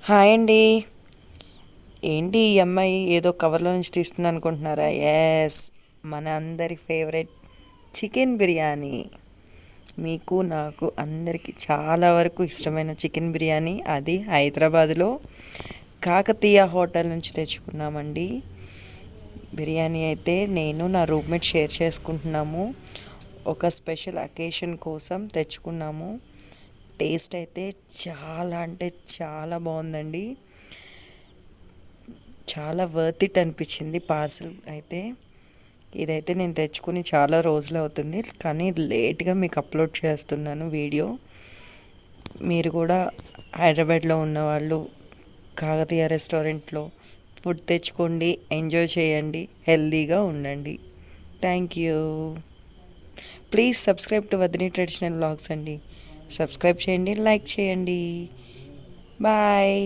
Hi అండి. ఏంటి ఈ అమ్మాయి ఏదో కవర్లో నుంచి తీస్తుంది అనుకుంటున్నారా? ఎస్, మన అందరి ఫేవరెట్ చికెన్ బిర్యానీ. మీకు నాకు అందరికీ చాలా వరకు ఇష్టమైన చికెన్ బిర్యానీ, అది హైదరాబాద్లో కాకతీయ హోటల్ నుంచి తెచ్చుకున్నామండి. బిర్యానీ అయితే నేను నా రూమ్మేట్ షేర్ చేసుకుంటున్నాము. ఒక స్పెషల్ అకేషన్ కోసం తెచ్చుకున్నాము. టేస్ట్ అయితే చాలా అంటే చాలా బాగుందండి. చాలా వర్త్ ఇట్ అనిపించింది పార్సల్ అయితే. ఇదైతే నేను తెచ్చుకుని చాలా రోజులు అవుతుంది, కానీ లేట్గా మీకు అప్లోడ్ చేస్తున్నాను వీడియో. మీరు కూడా హైదరాబాద్లో ఉన్నవాళ్ళు కాకతీయ రెస్టారెంట్లో ఫుడ్ తెచ్చుకోండి, ఎంజాయ్ చేయండి, హెల్తీగా ఉండండి. Thank you. Please subscribe to Vadini traditional vlogs అండి. సబ్స్క్రైబ్ చేయండి, లైక్ చేయండి. బాయ్.